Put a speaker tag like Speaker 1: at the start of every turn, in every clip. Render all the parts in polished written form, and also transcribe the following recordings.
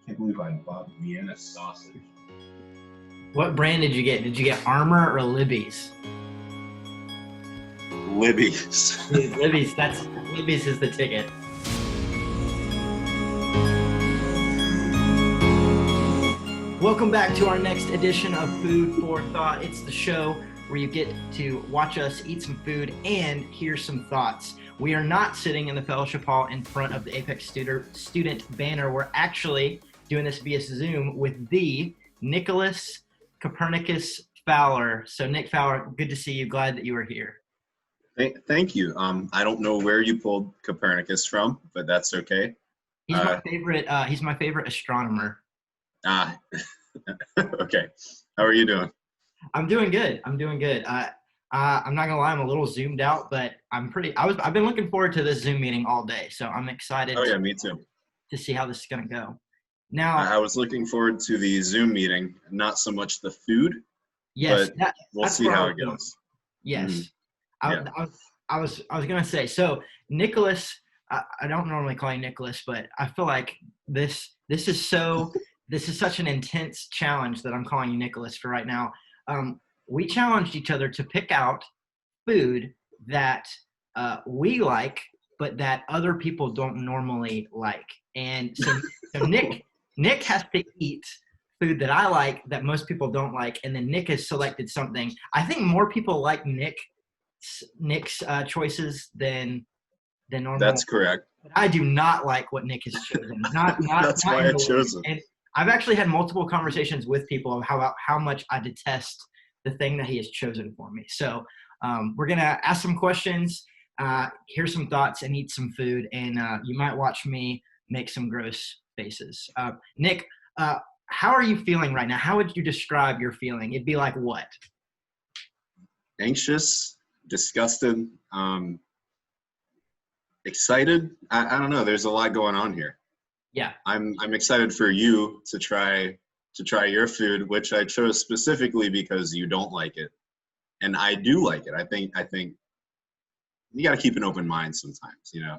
Speaker 1: Can't believe I bought Vienna sausage.
Speaker 2: What brand did you get? Did you get Armor or Libby's?
Speaker 1: Libbys.
Speaker 2: Dude, Libby's, Libby's is the ticket. Welcome back to our next edition of Food for Thought. It's the show where you get to watch us eat some food and hear some thoughts. We are not sitting in the fellowship hall in front of the Apex student banner. We're actually doing this via Zoom with the Nicholas Copernicus Fowler. So Nick Fowler, good to see you. Glad that you are here.
Speaker 1: Thank you. I don't know where you pulled Copernicus from, but that's okay.
Speaker 2: He's my favorite. He's my favorite astronomer.
Speaker 1: Okay. How are you doing?
Speaker 2: I'm doing good. I'm not gonna lie, I'm a little zoomed out, but I've been looking forward to this Zoom meeting all day, so I'm excited.
Speaker 1: Oh yeah, me too.
Speaker 2: To see how this is gonna go. Now,
Speaker 1: I was looking forward to the Zoom meeting, not so much the food.
Speaker 2: Yes,
Speaker 1: but we'll see how it goes.
Speaker 2: Yes,
Speaker 1: Yeah.
Speaker 2: I was gonna say. So Nicholas, I don't normally call you Nicholas, but I feel like this is such an intense challenge that I'm calling you Nicholas for right now. We challenged each other to pick out food that we like, but that other people don't normally like. And so Nick has to eat food that I like that most people don't like, and then Nick has selected something. I think more people like Nick's choices than normal.
Speaker 1: That's correct.
Speaker 2: But I do not like what Nick has chosen.
Speaker 1: That's why I chose it.
Speaker 2: And I've actually had multiple conversations with people about how much I detest the thing that he has chosen for me. So we're gonna ask some questions, hear some thoughts, and eat some food. And you might watch me make some gross faces. Nick, how are you feeling right now? How would you describe your feeling? It'd be like what?
Speaker 1: Anxious, disgusted, excited. I don't know. There's a lot going on here.
Speaker 2: Yeah.
Speaker 1: I'm excited for you to try your food, which I chose specifically because you don't like it, and I do like it. I think you got to keep an open mind sometimes, you know.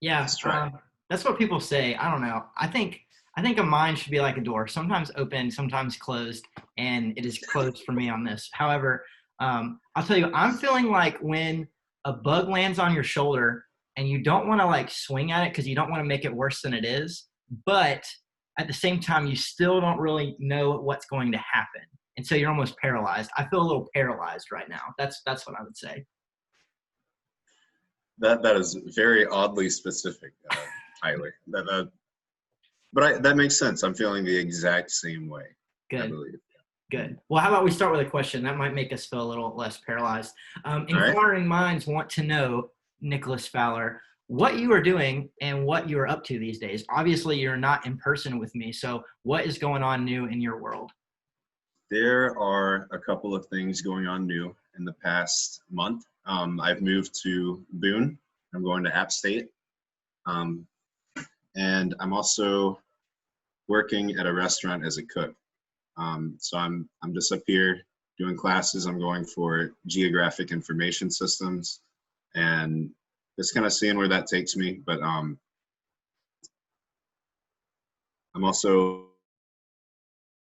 Speaker 2: Yeah.
Speaker 1: Let's try.
Speaker 2: That's what people say. I don't know. I think a mind should be like a door, sometimes open, sometimes closed, and it is closed for me on this. However, I'll tell you, I'm feeling like when a bug lands on your shoulder and you don't want to like swing at it because you don't want to make it worse than it is, but at the same time, you still don't really know what's going to happen. And so you're almost paralyzed. I feel a little paralyzed right now. That's what I would say.
Speaker 1: That is very oddly specific, Tyler. That makes sense. I'm feeling the exact same way.
Speaker 2: Good.
Speaker 1: I believe.
Speaker 2: Good. Well, how about we start with a question that might make us feel a little less paralyzed. Inquiring minds want to know, Nicholas Fowler, what you are doing and what you are up to these days. Obviously, you're not in person with me, so what is going on new in your world?
Speaker 1: There are a couple of things going on new in the past month. I've moved to Boone. I'm going to App State. And I'm also working at a restaurant as a cook. So I'm just up here doing classes. I'm going for geographic information systems and just kind of seeing where that takes me. But I'm also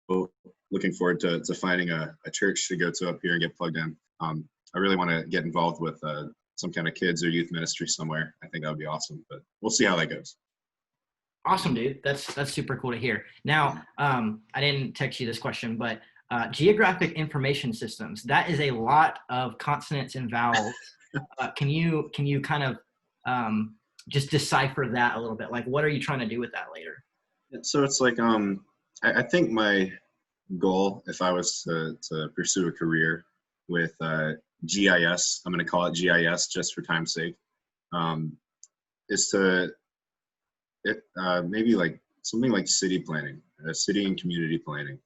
Speaker 1: looking forward to finding a church to go to up here and get plugged in. I really want to get involved with some kind of kids or youth ministry somewhere. I think that would be awesome, but we'll see how that goes.
Speaker 2: Awesome, dude. That's super cool to hear. Now, I didn't text you this question, but geographic information systems, that is a lot of consonants and vowels. Can you kind of just decipher that a little bit? Like, what are you trying to do with that later?
Speaker 1: So it's like, I think my goal, if I was to pursue a career with GIS, I'm going to call it GIS just for time's sake, is to maybe like something like city planning, city and community planning.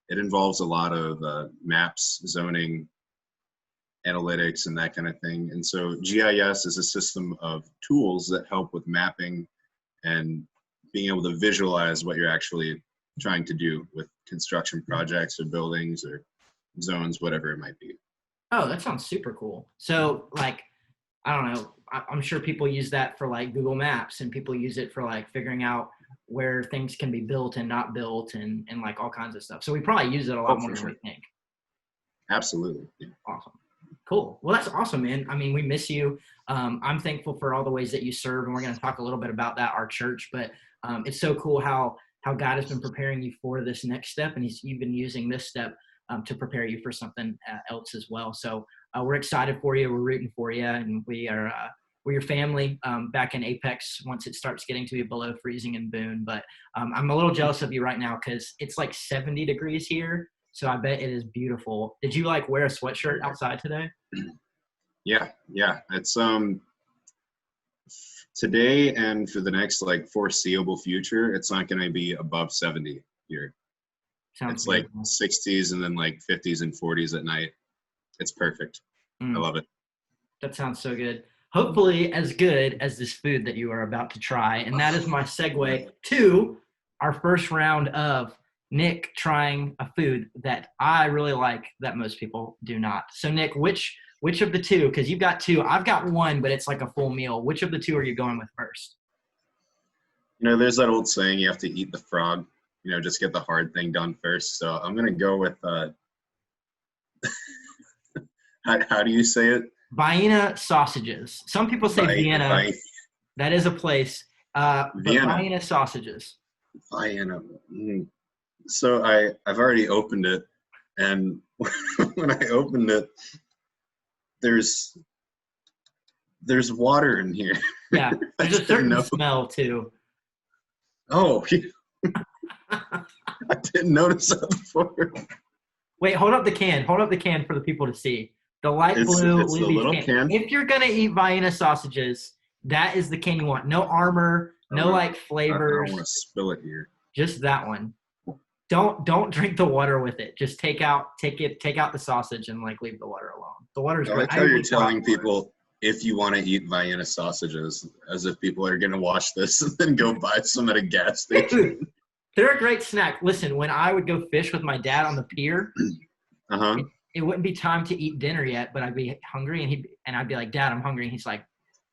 Speaker 1: It involves a lot of maps, zoning, analytics, and that kind of thing. And so GIS is a system of tools that help with mapping and being able to visualize what you're actually trying to do with construction projects or buildings or zones, whatever it might be.
Speaker 2: Oh, that sounds super cool. So like, I don't know, I'm sure people use that for like Google Maps, and people use it for like figuring out where things can be built and not built and like all kinds of stuff. So we probably use it a lot more than we think.
Speaker 1: Absolutely. Yeah.
Speaker 2: Awesome. Cool. Well, that's awesome, man. I mean, we miss you. I'm thankful for all the ways that you serve, and we're going to talk a little bit about that, our church. But it's so cool how God has been preparing you for this next step, and you've been using this step to prepare you for something else as well. So we're excited for you. We're rooting for you, and we're your family back in Apex once it starts getting to be below freezing in Boone. But I'm a little jealous of you right now because it's like 70 degrees here. So I bet it is beautiful. Did you like wear a sweatshirt outside today?
Speaker 1: Yeah. It's today and for the next like foreseeable future, it's not going to be above 70 here. It's like 60s and then like 50s and 40s at night. It's perfect. I love it.
Speaker 2: That sounds so good. Hopefully as good as this food that you are about to try. And that is my segue to our first round of Nick trying a food that I really like that most people do not. So Nick, which of the two, because you've got two, I've got one, but it's like a full meal. Which of the two are you going with first?
Speaker 1: There's that old saying, you have to eat the frog, just get the hard thing done first. So I'm going to go with, how do you say it?
Speaker 2: Vienna Sausages. Some people say Vienna. That is a place. Vienna. Vienna Sausages.
Speaker 1: Vienna. So I've already opened it, and when I opened it, there's water in here.
Speaker 2: Yeah, there's a certain smell too.
Speaker 1: Oh, I didn't notice that before.
Speaker 2: Wait, hold up the can. Hold up the can for the people to see. The light blue
Speaker 1: it's Libbys little can.
Speaker 2: If you're gonna eat Vienna sausages, that is the can you want. No armor, no like flavors.
Speaker 1: I don't want to spill it here.
Speaker 2: Just that one. Don't drink the water with it. Just take out the sausage and like leave the water alone. The water's
Speaker 1: great. I like how you're telling people if you want to eat Vienna sausages, as if people are gonna watch this and then go buy some at a gas station.
Speaker 2: Dude, they're a great snack. Listen, when I would go fish with my dad on the pier, it wouldn't be time to eat dinner yet, but I'd be hungry, and I'd be like, Dad, I'm hungry. And he's like,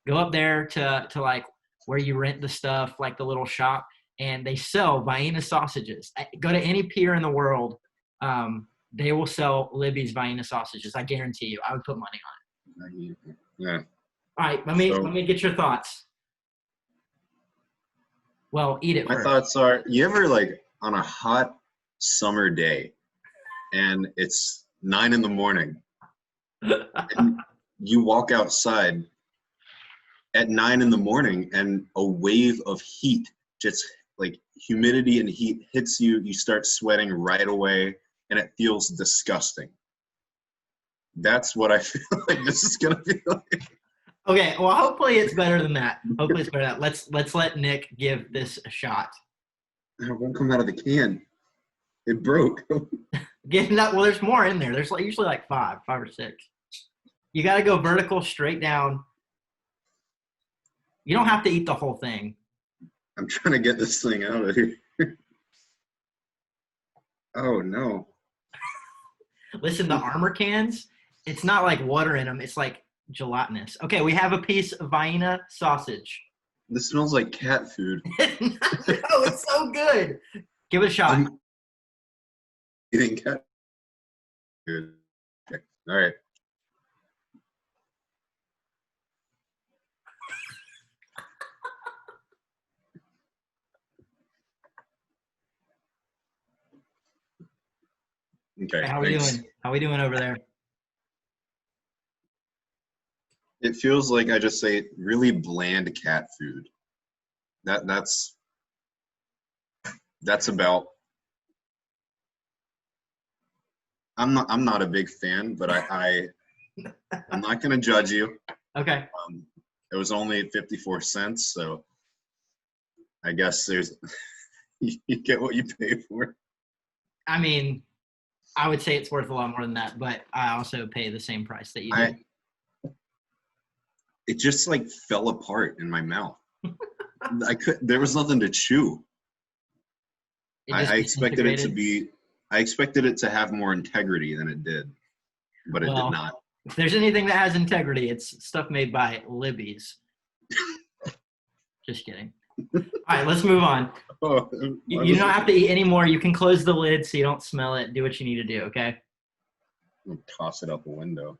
Speaker 2: go up there to like where you rent the stuff, like the little shop, and they sell Vienna sausages. Go to any pier in the world, they will sell Libbys Vienna sausages. I guarantee you. I would put money on it.
Speaker 1: Yeah.
Speaker 2: All right, let me get your thoughts. Well, eat it
Speaker 1: first. My thoughts are, you ever like on a hot summer day, and it's 9 a.m. and you walk outside at 9 a.m. and a wave of heat, just like humidity and heat hits you, you start sweating right away, and it feels disgusting. That's what I feel like this is gonna be like.
Speaker 2: Okay, well, hopefully it's better than that. Hopefully it's better than that. Let's let Nick give this a shot.
Speaker 1: It won't come out of the can. It broke.
Speaker 2: Well, there's more in there. There's usually like five or six. You got to go vertical, straight down. You don't have to eat the whole thing.
Speaker 1: I'm trying to get this thing out of here. Oh, no.
Speaker 2: Listen, the armor cans, it's not like water in them. It's like gelatinous. Okay, we have a piece of Vienna sausage.
Speaker 1: This smells like cat food.
Speaker 2: No, it's so good. Give it a shot.
Speaker 1: I'm eating cat food. Okay. All right. Okay.
Speaker 2: How are we doing? How are we doing over there?
Speaker 1: It feels like I just say really bland cat food. That's about. I'm not a big fan, but I'm not going to judge you.
Speaker 2: Okay.
Speaker 1: It was only 54 cents, so I guess there's you get what you pay for.
Speaker 2: I mean, I would say it's worth a lot more than that, but I also pay the same price that you do.
Speaker 1: It just like fell apart in my mouth. There was nothing to chew. I expected it to be. I expected it to have more integrity than it did, but it did not.
Speaker 2: If there's anything that has integrity, it's stuff made by Libbys. Just kidding. right, let's move on.
Speaker 1: Oh,
Speaker 2: You don't have to eat anymore. You can close the lid so you don't smell it. Do what you need to do, okay?
Speaker 1: toss it out the window.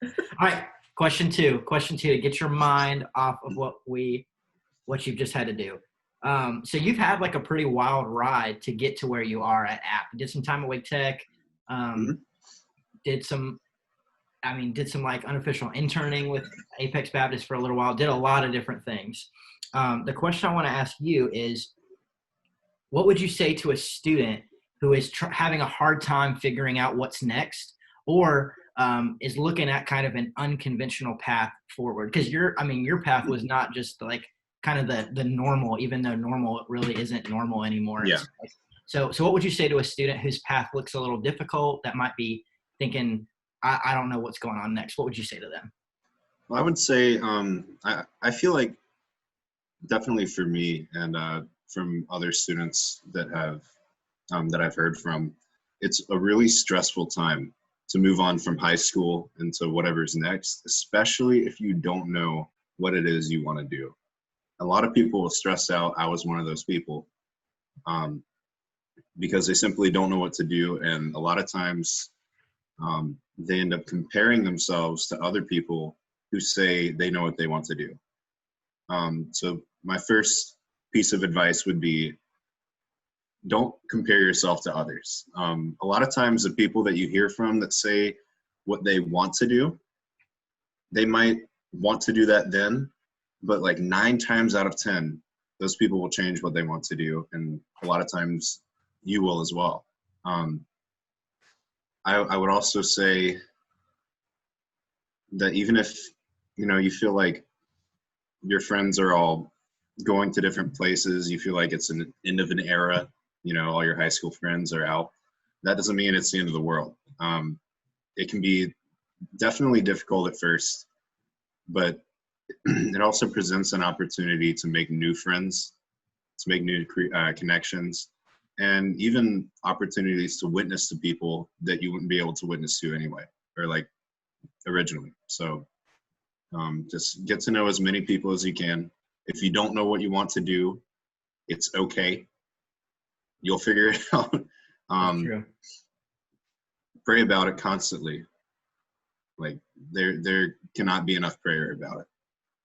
Speaker 2: All right, question two. Question two, to get your mind off of what you've just had to do. So you've had like a pretty wild ride to get to where you are at App. You did some time at Wake Tech.
Speaker 1: Mhm.
Speaker 2: Did some like unofficial interning with Apex Baptist for a little while. Did a lot of different things. The question I want to ask you is, what would you say to a student who is having a hard time figuring out what's next, or is looking at kind of an unconventional path forward? Because your path was not just like kind of the normal, even though normal really isn't normal anymore.
Speaker 1: Yeah.
Speaker 2: So what would you say to a student whose path looks a little difficult, that might be thinking, I don't know what's going on next? What would you say to them?
Speaker 1: Well, I would say I feel like definitely for me and from other students that I've heard from, it's a really stressful time to move on from high school into whatever's next, especially if you don't know what it is you want to do. A lot of people will stress out. I was one of those people, because they simply don't know what to do, and a lot of times they end up comparing themselves to other people who say they know what they want to do. So my first piece of advice would be, don't compare yourself to others. A lot of times the people that you hear from that say what they want to do, they might want to do that then, but like 9 times out of 10, those people will change what they want to do. And a lot of times you will as well. I would also say that even if, you feel like your friends are all going to different places, you feel like it's an end of an era, all your high school friends are out, that doesn't mean it's the end of the world. It can be definitely difficult at first, but it also presents an opportunity to make new friends, to make new connections, and even opportunities to witness to people that you wouldn't be able to witness to anyway, or like originally. So just get to know as many people as you can. If you don't know what you want to do, it's okay. You'll figure it out.
Speaker 2: That's true.
Speaker 1: Pray about it constantly. Like there cannot be enough prayer about it.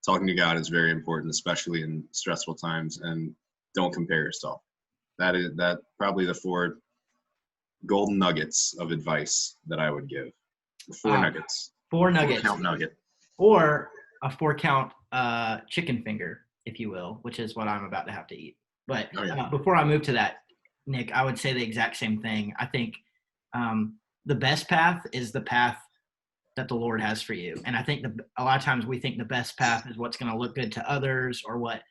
Speaker 1: Talking to God is very important, especially in stressful times, and don't compare yourself. That probably the 4 golden nuggets of advice that I would give. 4 nuggets.
Speaker 2: 4 nuggets.
Speaker 1: 4-count nugget.
Speaker 2: Or a 4-count chicken finger, if you will, which is what I'm about to have to eat. But before I move to that, Nick, I would say the exact same thing. I think the best path is the path that the Lord has for you. And I think a lot of times we think the best path is what's going to look good to others, or what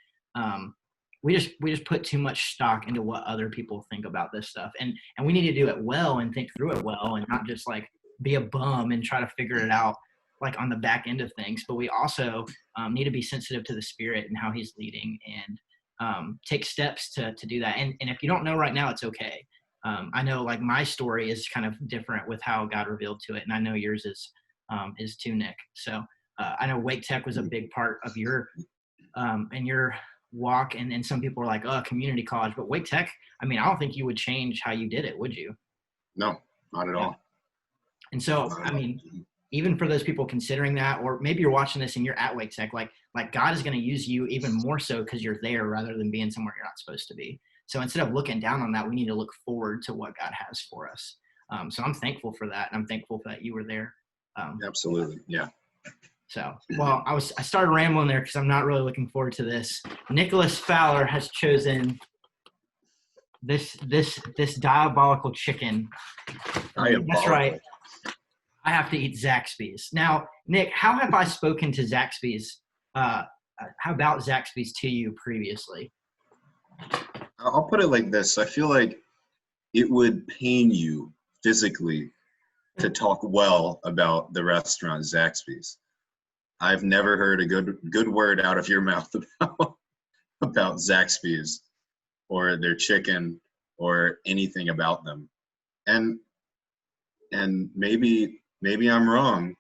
Speaker 2: we just put too much stock into what other people think about this stuff. And we need to do it well and think through it well, and not just like be a bum and try to figure it out like on the back end of things. But we also need to be sensitive to the Spirit and how He's leading, and take steps to do that. And if you don't know right now, it's okay. I know like my story is kind of different with how God revealed to it, and I know yours is too, Nick. So I know Wake Tech was a big part of your and your walk, and some people are like, oh, community college, but Wake Tech, I mean, I don't think you would change how you did it, would you?
Speaker 1: No, not at all.
Speaker 2: And so, I mean, even for those people considering that, or maybe you're watching this and you're at Wake Tech, like God is going to use you even more so because you're there rather than being somewhere you're not supposed to be. So instead of looking down on that, we need to look forward to what God has for us. So I'm thankful for that. And I'm thankful that you were there.
Speaker 1: Absolutely. Yeah.
Speaker 2: So, well, I started rambling there because I'm not really looking forward to this. Nicholas Fowler has chosen this diabolical chicken. That's right. I have to eat Zaxby's. Now, Nick, how have I spoken to Zaxby's? How about Zaxby's to you previously?
Speaker 1: I'll put it like this. I feel like it would pain you physically to talk well about the restaurant Zaxby's. I've never heard a good word out of your mouth about Zaxby's or their chicken or anything about them. And maybe I'm wrong,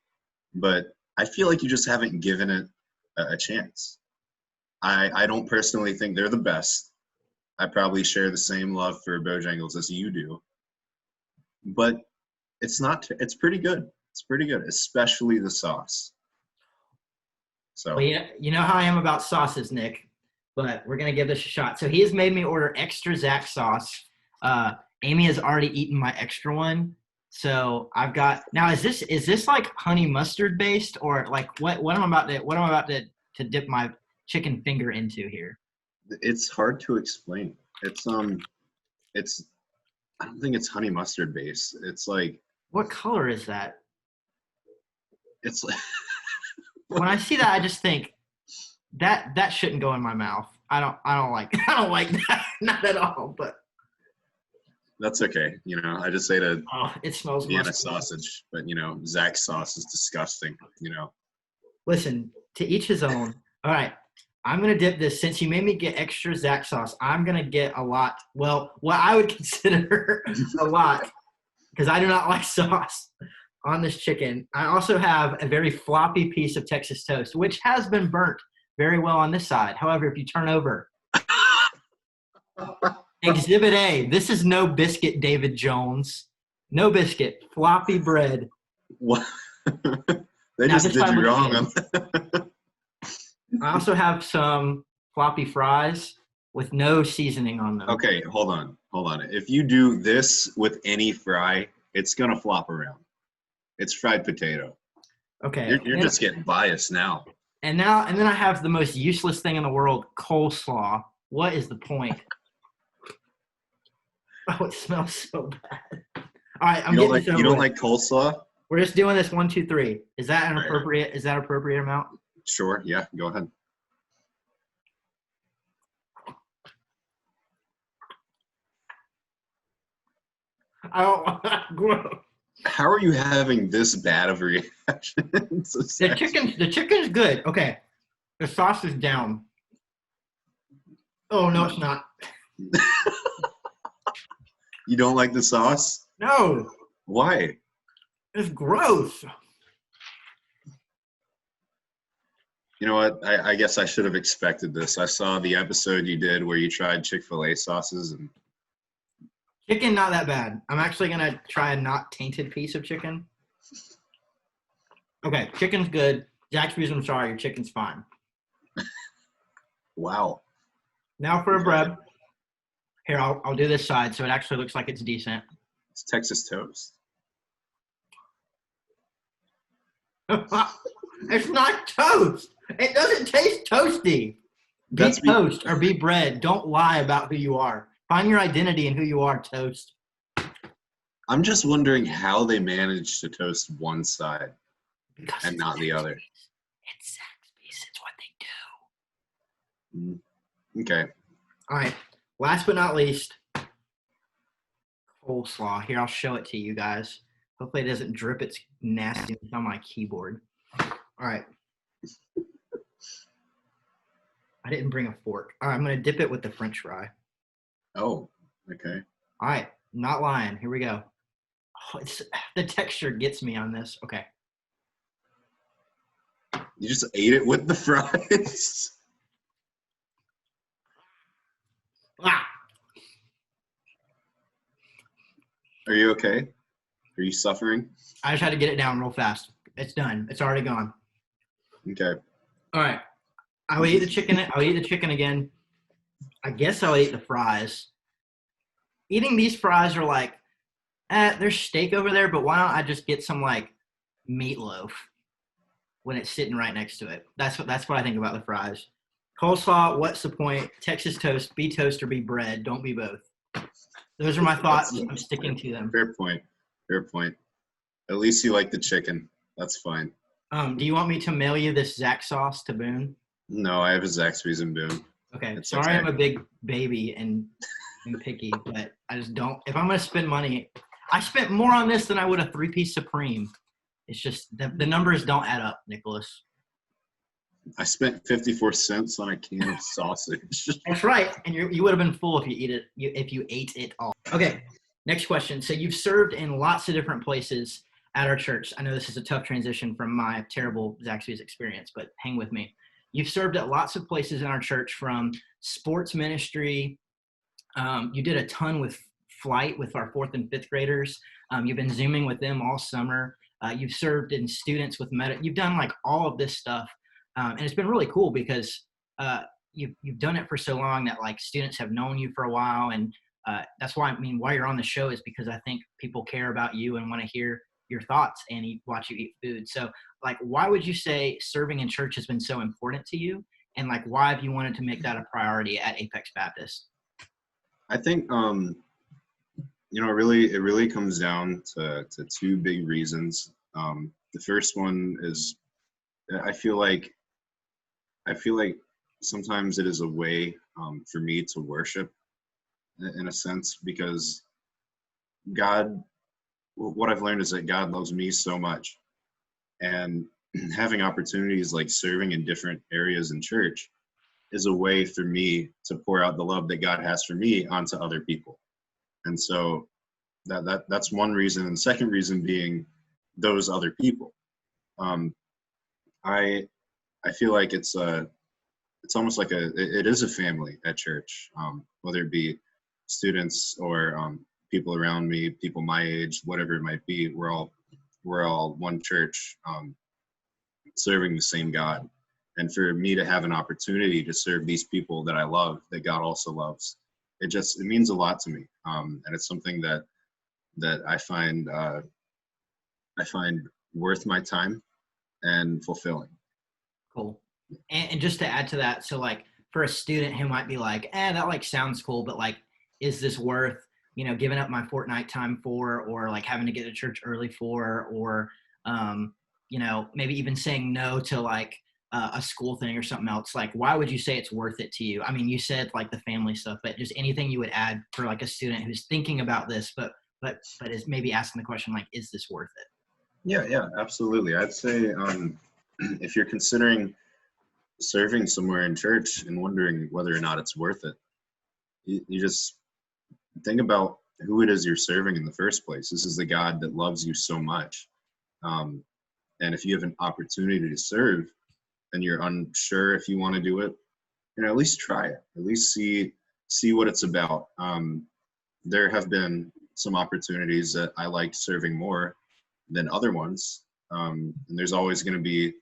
Speaker 1: but I feel like you just haven't given it a chance. I don't personally think they're the best. I probably share the same love for Bojangles as you do, but it's not. It's pretty good. It's pretty good, especially the sauce. So
Speaker 2: Well, you know how I am about sauces, Nick, but we're going to give this a shot. So he has made me order extra Zach sauce. Amy has already eaten my extra one. So I've got now. Is this like honey mustard based, or like what am I about to dip my chicken finger into here?
Speaker 1: it's hard to explain. It's I don't think it's honey mustard based. It's like
Speaker 2: What color is that?
Speaker 1: it's like
Speaker 2: When I see that, I just think that shouldn't go in my mouth. I don't like I don't like that, not at all. But
Speaker 1: that's okay. I just ate a
Speaker 2: oh, it smells
Speaker 1: Vienna
Speaker 2: musky.
Speaker 1: sausage, but Zach's sauce is disgusting.
Speaker 2: Listen, to each his own. All right. I'm going to dip this. Since you made me get extra Zach sauce, I'm going to get a lot. Well, what I would consider a lot, because I do not like sauce on this chicken. I also have a very floppy piece of Texas toast, which has been burnt very well on this side. However, if you turn over, Exhibit A, this is no biscuit, David Jones. No biscuit, floppy bread.
Speaker 1: What? They
Speaker 2: Now,
Speaker 1: just
Speaker 2: this
Speaker 1: did
Speaker 2: side
Speaker 1: you
Speaker 2: looks
Speaker 1: wrong.
Speaker 2: good. I also have some floppy fries with no seasoning on them.
Speaker 1: Okay, hold on. If you do this with any fry, it's gonna flop around. It's fried potato.
Speaker 2: Okay.
Speaker 1: You're just getting biased now.
Speaker 2: And then I have the most useless thing in the world, coleslaw. What is the point? Oh, it smells so bad. All right, I'm getting this over
Speaker 1: You don't
Speaker 2: with.
Speaker 1: like coleslaw?
Speaker 2: We're just doing this 1, 2, 3. Is that
Speaker 1: Right.
Speaker 2: appropriate? Is that appropriate amount?
Speaker 1: Sure. Yeah. Go ahead.
Speaker 2: I don't. Gross.
Speaker 1: How are you having this bad of a reaction?
Speaker 2: The chicken's good. Okay, the sauce is down. Oh no, it's not.
Speaker 1: You don't like the sauce?
Speaker 2: No,
Speaker 1: Why?
Speaker 2: it's gross.
Speaker 1: You know what? I guess I should have expected this. I saw the episode you did where you tried Chick-fil-A sauces, and
Speaker 2: Chicken, not that bad. I'm actually gonna try a not tainted piece of chicken. Okay, chicken's good. Zaxby's, I'm sorry, your chicken's fine.
Speaker 1: wow.
Speaker 2: Now for a bread. Here, I'll do this side so it actually looks like it's decent.
Speaker 1: It's Texas toast.
Speaker 2: It's not toast. It doesn't taste toasty. Be toast or be bread. Don't lie about who you are. Find your identity in who you are, toast.
Speaker 1: I'm just wondering how they managed to toast one side
Speaker 2: Because
Speaker 1: and not the other.
Speaker 2: It's Zaxby's. It's what they do.
Speaker 1: Okay.
Speaker 2: All right. Last but not least, coleslaw. Here, I'll show it to you guys. Hopefully it doesn't drip its nastiness on my keyboard. All right. I didn't bring a fork. All right, I'm going to dip it with the French fry.
Speaker 1: Oh, okay.
Speaker 2: All right. Not lying. Here we go. Oh, the texture gets me on this. Okay.
Speaker 1: You just ate it with the fries?
Speaker 2: Ah!
Speaker 1: Are you okay? Are you suffering?
Speaker 2: I just had to get it down real fast. It's done. It's already gone.
Speaker 1: Okay.
Speaker 2: All right. I'll eat the chicken. I'll eat the chicken again. I guess I'll eat the fries. Eating these fries are like, there's steak over there, but why don't I just get some like meatloaf when it's sitting right next to it? That's what I think about the fries. Coleslaw, what's the point? Texas toast, be toast or be bread. Don't be both. Those are my thoughts. I'm sticking to them.
Speaker 1: Fair point. Fair point. At least you like the chicken. That's fine.
Speaker 2: Do you want me to mail you this Zach sauce to Boone?
Speaker 1: No, I have a Zaxby's in Boone.
Speaker 2: Okay.
Speaker 1: It's
Speaker 2: Sorry,
Speaker 1: okay.
Speaker 2: I'm a big baby and picky, but I just don't. If I'm going to spend money, I spent more on this than I would a 3-piece Supreme. It's just the numbers don't add up, Nicholas.
Speaker 1: I spent 54 cents on a can of sausage.
Speaker 2: That's right, and you would have been full if you ate it all. Okay, next question. So you've served in lots of different places at our church. I know this is a tough transition from my terrible Zaxby's experience, but hang with me. you've served at lots of places in our church, from sports ministry. You did a ton with flight with our fourth and fifth graders. You've been Zooming with them all summer. You've served in students with you've done like all of this stuff. And it's been really cool because you've done it for so long that like students have known you for a while. And that's why, I mean, why you're on the show is because I think people care about you and want to hear your thoughts and watch you eat food. So like, why would you say serving in church has been so important to you? And like, why have you wanted to make that a priority at Apex Baptist?
Speaker 1: I think, it really comes down to two big reasons. The first one is I feel like sometimes it is a way for me to worship in a sense, because what I've learned is that God loves me so much, and having opportunities like serving in different areas in church is a way for me to pour out the love that God has for me onto other people. And so that's one reason. And the second reason being those other people. I feel like it's almost like it is a family at church, whether it be students or people around me, people my age, whatever it might be. We're all one church, serving the same God. And for me to have an opportunity to serve these people that I love, that God also loves, it means a lot to me. And it's something that I find worth my time and fulfilling.
Speaker 2: Cool. And just to add to that, so like for a student who might be like, that like sounds cool, but like, is this worth, giving up my fortnight time for, or like having to get to church early for, or, maybe even saying no to like a school thing or something else? Like, why would you say it's worth it to you? I mean, you said like the family stuff, but just anything you would add for like a student who's thinking about this, but is maybe asking the question, like, is this worth it?
Speaker 1: Yeah, absolutely. I'd say if you're considering serving somewhere in church and wondering whether or not it's worth it, you just think about who it is you're serving in the first place. This is the God that loves you so much. And if you have an opportunity to serve and you're unsure if you want to do it, at least try it. At least see what it's about. There have been some opportunities that I liked serving more than other ones. And there's always going to be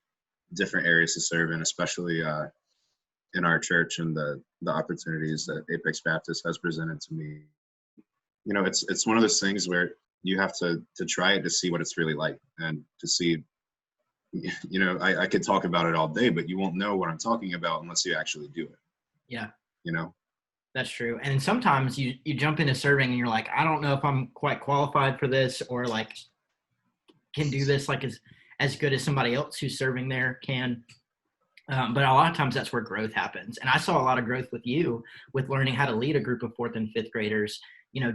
Speaker 1: different areas to serve in, especially in our church and the opportunities that Apex Baptist has presented to me. It's one of those things where you have to try it to see what it's really like, and to see, I could talk about it all day, but you won't know what I'm talking about unless you actually do it.
Speaker 2: Yeah.
Speaker 1: That's
Speaker 2: true. And sometimes you jump into serving and you're like, I don't know if I'm quite qualified for this, or like can do this like as good as somebody else who's serving there can. But a lot of times that's where growth happens. And I saw a lot of growth with you with learning how to lead a group of fourth and fifth graders,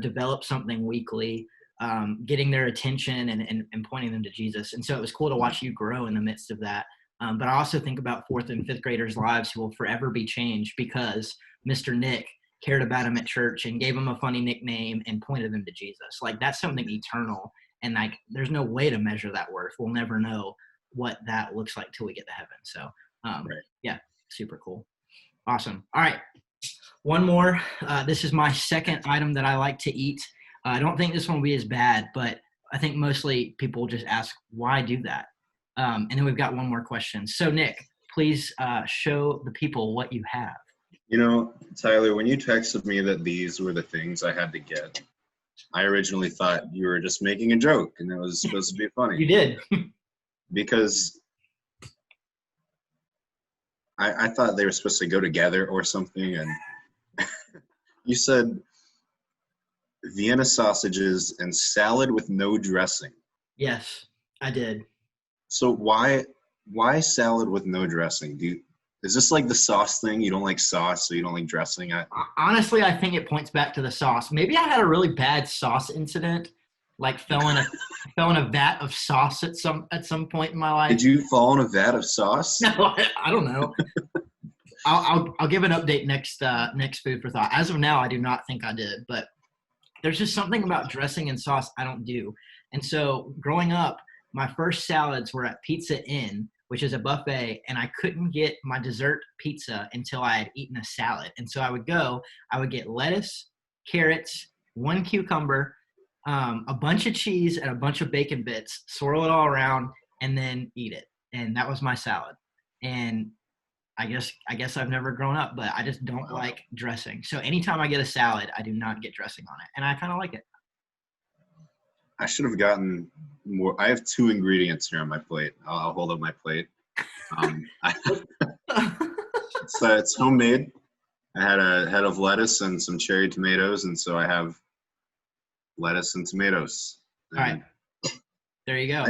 Speaker 2: develop something weekly, getting their attention and pointing them to Jesus. And so it was cool to watch you grow in the midst of that. But I also think about fourth and fifth graders' lives who will forever be changed because Mr. Nick cared about him at church and gave him a funny nickname and pointed them to Jesus. Like, that's something eternal. And like, there's no way to measure that worth. We'll never know what that looks like till we get to heaven. So
Speaker 1: right.
Speaker 2: Yeah, super cool. Awesome. All right. One more. This is my second item that I like to eat. I don't think this one will be as bad, but I think mostly people just ask, why do that? And then we've got one more question. So Nick, please show the people what you have.
Speaker 1: Tyler, when you texted me that these were the things I had to get, I originally thought you were just making a joke and it was supposed to be funny.
Speaker 2: You did.
Speaker 1: Because I thought they were supposed to go together or something, and you said Vienna sausages and salad with no dressing.
Speaker 2: Yes, I did.
Speaker 1: So why salad with no dressing? Is this like the sauce thing? You don't like sauce, so you don't like dressing?
Speaker 2: Honestly, I think it points back to the sauce. Maybe I had a really bad sauce incident, like fell in a vat of sauce at some point in my life.
Speaker 1: Did you fall in a vat of sauce?
Speaker 2: No, I don't know. I'll give an update next food for thought. As of now, I do not think I did, but there's just something about dressing and sauce I don't do. And so growing up, my first salads were at Pizza Inn, which is a buffet, and I couldn't get my dessert pizza until I had eaten a salad. And so I would get lettuce, carrots, one cucumber, a bunch of cheese, and a bunch of bacon bits, swirl it all around, and then eat it. And that was my salad. And I guess I've never grown up, but I just don't like dressing. So anytime I get a salad, I do not get dressing on it, and I kind of like it.
Speaker 1: I should have gotten more. I have 2 ingredients here on my plate. I'll hold up my plate. It's homemade. I had a head of lettuce and some cherry tomatoes, and so I have lettuce and tomatoes.
Speaker 2: All right, there you go.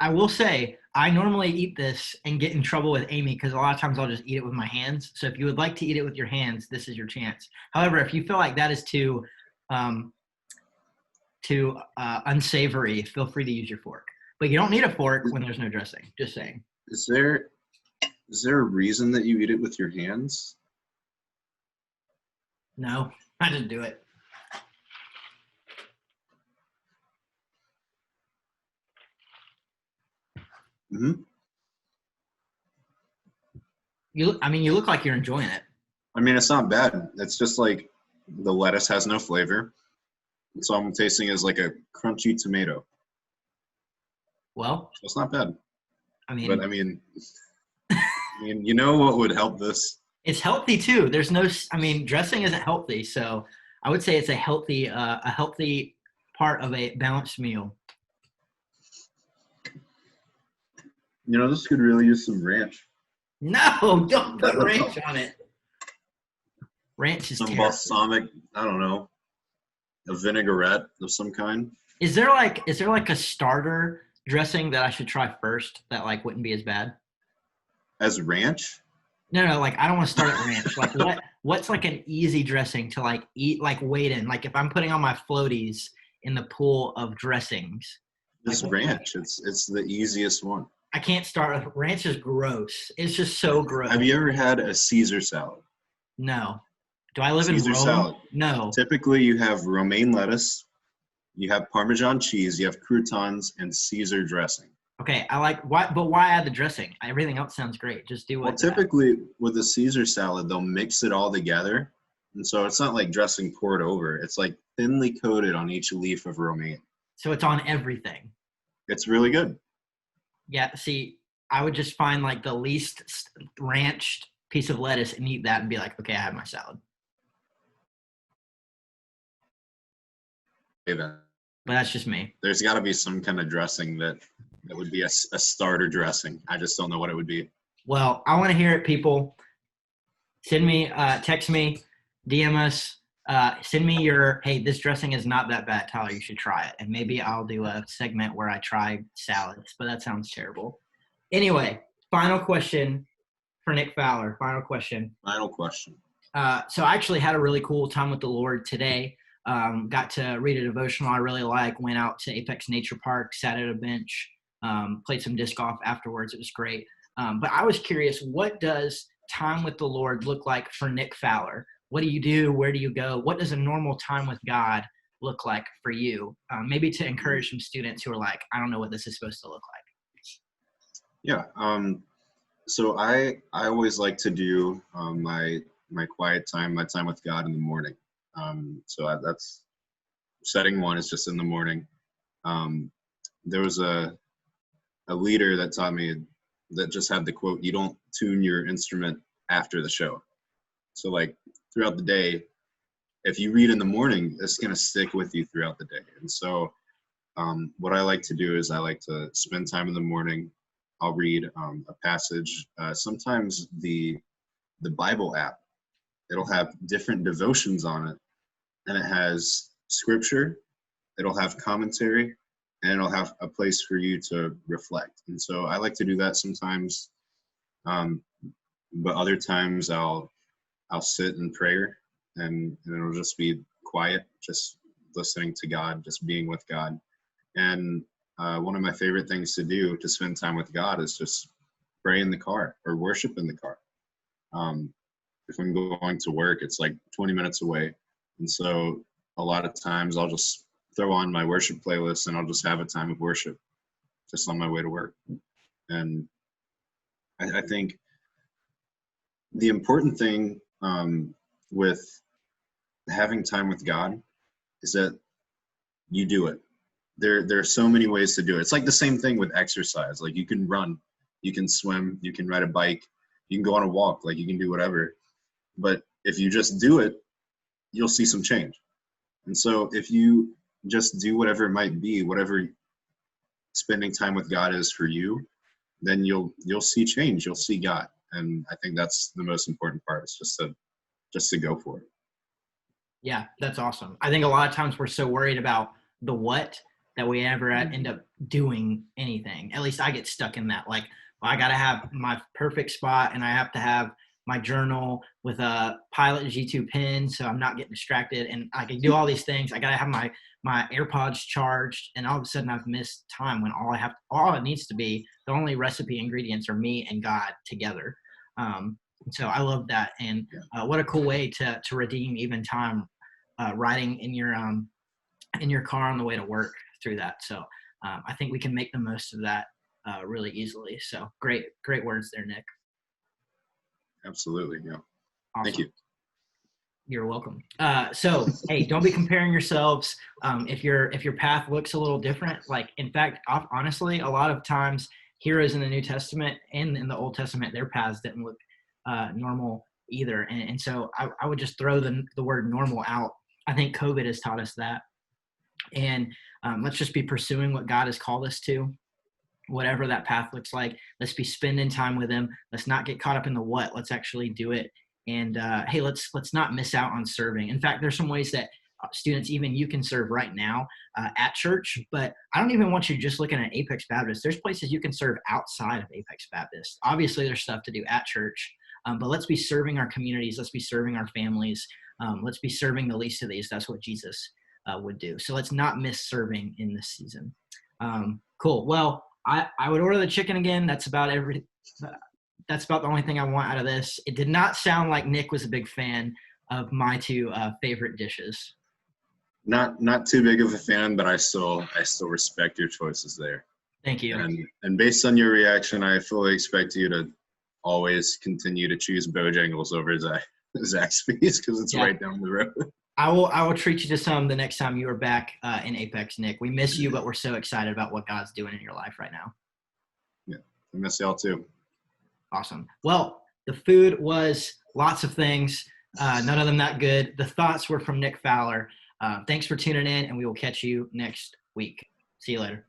Speaker 1: I
Speaker 2: will say, I normally eat this and get in trouble with Amy because a lot of times I'll just eat it with my hands. So if you would like to eat it with your hands, this is your chance. However, if you feel like that is too unsavory, feel free to use your fork. But you don't need a fork when there's no dressing. Just saying.
Speaker 1: Is there a reason that you eat it with your hands?
Speaker 2: No, I just do it.
Speaker 1: Mm-hmm.
Speaker 2: You look like you're enjoying it.
Speaker 1: I mean, it's not bad. It's just like the lettuce has no flavor. So I'm tasting it as like a crunchy tomato.
Speaker 2: Well,
Speaker 1: it's not bad.
Speaker 2: I mean,
Speaker 1: you know what would help this?
Speaker 2: It's healthy too. Dressing isn't healthy, so I would say it's a healthy part of a balanced meal.
Speaker 1: This could really use some ranch.
Speaker 2: No, don't put ranch on it. Ranch is
Speaker 1: some balsamic. I don't know, a vinaigrette of some kind.
Speaker 2: Is there like a starter dressing that I should try first that like wouldn't be as bad?
Speaker 1: As ranch?
Speaker 2: No, like I don't want to start at ranch. Like what's like an easy dressing to like eat, like wade in? Like if I'm putting on my floaties in the pool of dressings.
Speaker 1: Just ranch. It's the easiest one.
Speaker 2: I can't start with ranch. Is gross. It's just so gross.
Speaker 1: Have you ever had a Caesar salad?
Speaker 2: No. Do I live in Rome?
Speaker 1: Caesar salad.
Speaker 2: No.
Speaker 1: Typically, you have romaine lettuce, you have Parmesan cheese, you have croutons, and Caesar dressing.
Speaker 2: Okay, I like but why add the dressing? Everything else sounds great. Just do what.
Speaker 1: Well, typically with a Caesar salad, they'll mix it all together, and so it's not like dressing poured over. It's like thinly coated on each leaf of romaine.
Speaker 2: So it's on everything.
Speaker 1: It's really good.
Speaker 2: Yeah. See, I would just find like the least ranched piece of lettuce and eat that and be like, okay, I have my salad. But that's just me.
Speaker 1: There's got to be some kind of dressing that would be a starter dressing. I just don't know what it would be.
Speaker 2: Well, I want to hear it, people. Send me, text me, DM us, send me hey, this dressing is not that bad, Tyler. You should try it. And maybe I'll do a segment where I try salads, but that sounds terrible. Anyway, final question for Nick Fowler. Final question. So I actually had a really cool time with the Lord today. Got to read a devotional I really like, went out to Apex Nature Park, sat at a bench, played some disc golf afterwards. It was great. But I was curious, what does time with the Lord look like for Nick Fowler? What do you do? Where do you go? What does a normal time with God look like for you? Maybe to encourage some students who are like, I don't know what this is supposed to look like.
Speaker 1: Yeah. So I always like to do my quiet time, my time with God in the morning. So that's setting one is just in the morning. There was a leader that taught me that just had the quote, you don't tune your instrument after the show. So like throughout the day, if you read in the morning, it's going to stick with you throughout the day. And so what I like to do is I like to spend time in the morning. I'll read a passage. Sometimes the Bible app, it'll have different devotions on it. And it has scripture, it'll have commentary, and it'll have a place for you to reflect. And so I like to do that sometimes. But other times I'll sit in prayer and it'll just be quiet, just listening to God, just being with God. And one of my favorite things to do to spend time with God is just pray in the car or worship in the car. If I'm going to work, it's like 20 minutes away. And so a lot of times I'll just throw on my worship playlist and I'll just have a time of worship just on my way to work. And I think the important thing with having time with God is that you do it. There are so many ways to do it. It's like the same thing with exercise. Like you can run, you can swim, you can ride a bike, you can go on a walk, like you can do whatever. But if you just do it, you'll see some change. And so if you just do whatever it might be, whatever spending time with God is for you, then you'll see change. You'll see God. And I think that's the most important part, is just to go for it.
Speaker 2: Yeah, that's awesome. I think a lot of times we're so worried about the what that we never end up doing anything. At least I get stuck in that. Like, well, I got to have my perfect spot, and I have to have my journal with a Pilot G2 pen so I'm not getting distracted, and I can do all these things. I got to have my AirPods charged, and all of a sudden I've missed time when all it needs to be, the only recipe ingredients are me and God together. So I love that. And what a cool way to redeem even time riding in your car on the way to work through that. So I think we can make the most of that really easily. So great words there, Nick.
Speaker 1: Absolutely. Yeah.
Speaker 2: Awesome.
Speaker 1: Thank you.
Speaker 2: You're welcome. So, hey, don't be comparing yourselves. If your path looks a little different, like, in fact, honestly, a lot of times heroes in the New Testament and in the Old Testament, their paths didn't look normal either. And so I would just throw the word normal out. I think COVID has taught us that. And let's just be pursuing what God has called us to, whatever that path looks like. Let's be spending time with him. Let's not get caught up in the what. Let's actually do it. And hey, let's not miss out on serving. In fact, there's some ways that students, even you, can serve right now at church. But I don't even want you just looking at Apex Baptist. There's places you can serve outside of Apex Baptist. Obviously, there's stuff to do at church. But let's be serving our communities. Let's be serving our families. Let's be serving the least of these. That's what Jesus would do. So let's not miss serving in this season. Cool. Well, I would order the chicken again. That's about that's about the only thing I want out of this. It did not sound like Nick was a big fan of my two favorite dishes.
Speaker 1: Not too big of a fan, but I still respect your choices there.
Speaker 2: Thank you.
Speaker 1: And based on your reaction, I fully expect you to always continue to choose Bojangles over Zaxby's, because it's right down the road.
Speaker 2: I will treat you to some the next time you are back in Apex, Nick. We miss you, but we're so excited about what God's doing in your life right now.
Speaker 1: Yeah, I miss y'all too.
Speaker 2: Awesome. Well, the food was lots of things, none of them that good. The thoughts were from Nick Fowler. Thanks for tuning in, and we will catch you next week. See you later.